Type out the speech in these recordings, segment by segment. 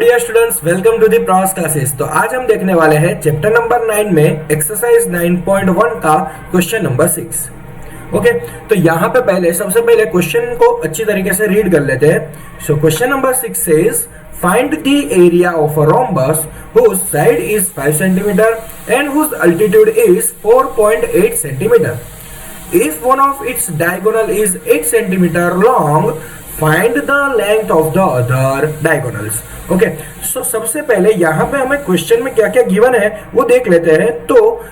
Dear students, welcome to the pros classes. तो आज हम देखने वाले हैं चैप्टर नंबर 9 में एक्सरसाइज 9.1 का क्वेश्चन नंबर 6। ओके, तो यहाँ पे सबसे पहले क्वेश्चन को अच्छी तरीके से रीड कर लेते हैं। So question number 6 says find the area of a rhombus whose side is 5 centimetre and whose altitude is 4.8 centimetre. If one of its diagonal is 8 centimeter long, find the length of the other diagonals. Okay, so सबसे पहले यहाँ पे हमें question में क्या क्या given है वो देख लेते हैं। तो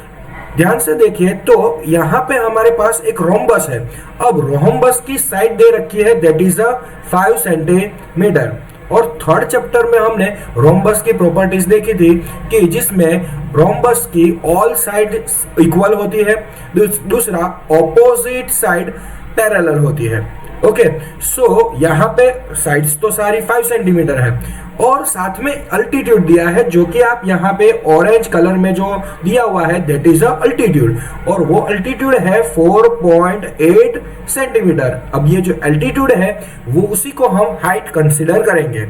ध्यान से देखिए, तो यहाँ पे हमारे पास एक रोम्बस है। अब रोम्बस की साइड दे रखी है, दैट इज अ 5 सेंटीमीटर। और थर्ड चैप्टर में हमने रोम्बस की प्रॉपर्टीज देखी थी कि जिसमें रोम्बस की ऑल साइड इक्वल होती है, दूसरा ऑपोजिट साइड पैरेलल होती है। ओके, सो यहाँ पे साइड्स तो सारी 5 सेंटीमीटर है और साथ में अल्टीट्यूड दिया है, जो कि आप यहाँ पे ऑरेंज कलर में जो दिया हुआ है दैट इज अ अल्टीट्यूड, और वो अल्टीट्यूड है 4.8 सेंटीमीटर। अब ये जो अल्टीट्यूड है वो उसी को हम हाइट कंसीडर करेंगे।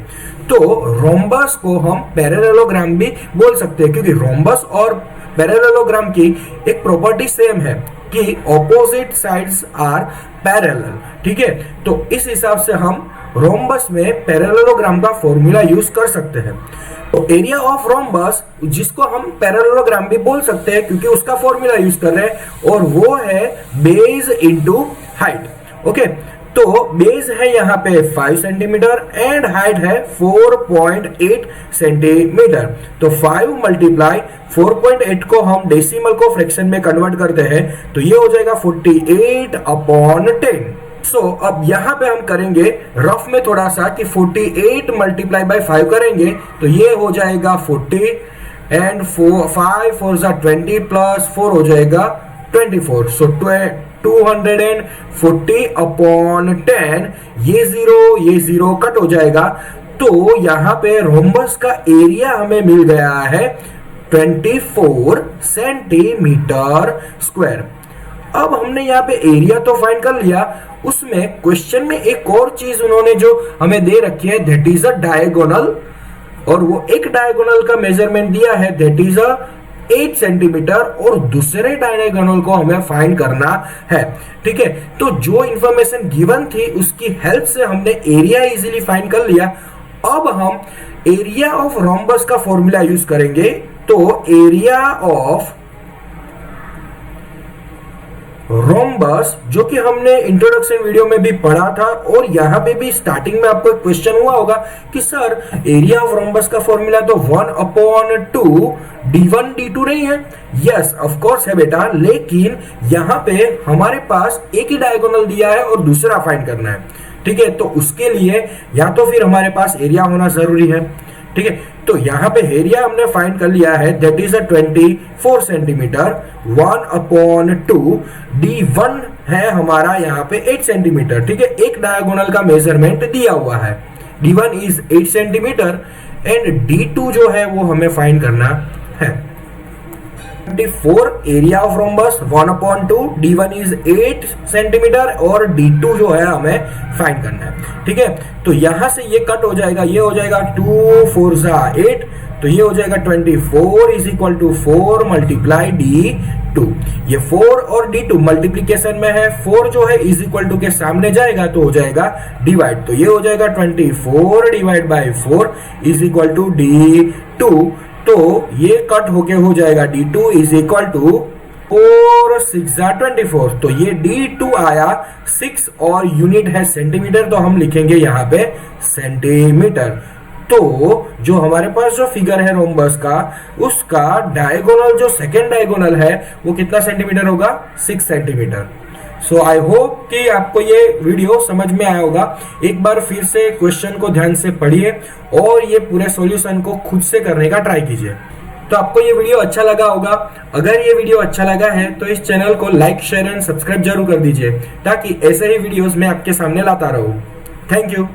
तो रोम्बस को हम पैरेललोग्राम भी बोल सकते हैं, क्योंकि रोम्बस और पैरेललोग्राम की एक प्रॉपर्टी सेम है कि ऑपोजिट साइड्स आर पैरेलल। ठीक है, तो इस हिसाब से हम रोम्बस में पैरेललोग्राम का फॉर्मूला यूज कर सकते हैं। तो एरिया ऑफ रोम्बस, जिसको हम पैरेललोग्राम भी बोल सकते हैं क्योंकि उसका फॉर्मूला यूज कर रहे हैं, और वो है बेस इनटू हाइट। ओके, तो बेस है यहाँ पे 5 सेंटीमीटर एंड हाइट है 4.8 सेंटीमीटर। तो 5 मल्टीप्लाई 4.8 को हम डेसिमल को फ्रैक्शन में कन्वर्ट करते हैं, तो ये हो जाएगा 48/10। सो अब यहाँ पे हम करेंगे रफ में थोड़ा सा कि 48 मल्टीप्लाई बाय 5 करेंगे तो ये हो जाएगा 40 एंड 5 4 20 प्लस 4 हो जाएगा 24। सो 240/10, ये जीरो कट हो जाएगा। तो यहाँ पे रोम्बस का एरिया हमें मिल गया है 24 सेंटीमीटर स्क्वायर। अब हमने यहाँ पे एरिया तो फाइंड कर लिया, उसमें क्वेश्चन में एक और चीज उन्होंने जो हमें दे रखी है दैट इज अ डायगोनल, और वो एक डायगोनल का मेजरमेंट दिया है दैट इज अ 8 सेंटीमीटर, और दूसरे डायगोनल को हमें फाइंड करना है। ठीक है, तो जो इंफॉर्मेशन गिवन थी उसकी हेल्प से हमने एरिया इजीली फाइंड कर लिया। अब हम एरिया ऑफ रोम्बस का फॉर्मूला यूज करेंगे। तो एरिया ऑफ रोम्बस, जो कि हमने इंट्रोडक्शन वीडियो में भी पढ़ा था, और यहाँ पे भी स्टार्टिंग में आपको एक क्वेश्चन हुआ होगा कि सर एरिया ऑफ रोम्बस का फॉर्मूला तो 1/2 d1 d2 नहीं है। यस ऑफ कोर्स है बेटा, लेकिन यहाँ पे हमारे पास एक ही डायगोनल दिया है और दूसरा फाइंड करना है। ठीक है, तो उसके लिए या तो फिर हमारे पास एरिया होना जरूरी है। ठीक है, तो यहाँ पे एरिया हमने फाइंड कर लिया है that is a 24 centimetre. 1/2 d1 है हमारा यहाँ पे 8 सेंटीमीटर। ठीक है, एक डायगोनल का मेजरमेंट दिया हुआ है, d1 is 8 centimetre and d2 जो है वो हमें फाइंड करना है। 24 area of rhombus 1/2 d1 is 8 centimetre और d2 जो है हमें फाइंड करना है। ठीक है, तो यहां से ये कट हो जाएगा, ये हो जाएगा 2 4 8, तो ये हो जाएगा 24 is equal to 4 multiply d2। ये 4 और d2 मल्टीप्लीकेशन में है, 4 जो है इज इक्वल टू के सामने जाएगा तो हो जाएगा डिवाइड, तो ये हो जाएगा 24 divide by 4 is equal to d2। तो ये कट होके हो जाएगा d2 इज इक्वल टू 4 6 24। तो ये d2 आया 6 और यूनिट है सेंटीमीटर, तो हम लिखेंगे यहाँ पे सेंटीमीटर। तो जो हमारे पास जो फिगर है रोम्बस का, उसका डायगोनल जो सेकेंड डायगोनल है वो कितना सेंटीमीटर होगा? 6 सेंटीमीटर। सो आई होप कि आपको ये वीडियो समझ में आया होगा। एक बार फिर से क्वेश्चन को ध्यान से पढ़िए और ये पूरे सॉल्यूशन को खुद से करने का ट्राई कीजिए। तो आपको ये वीडियो अच्छा लगा होगा। अगर ये वीडियो अच्छा लगा है तो इस चैनल को लाइक शेयर एंड सब्सक्राइब जरूर कर दीजिए, ताकि ऐसे ही वीडियोस मैं आपके सामने लाता रहूं। Thank you.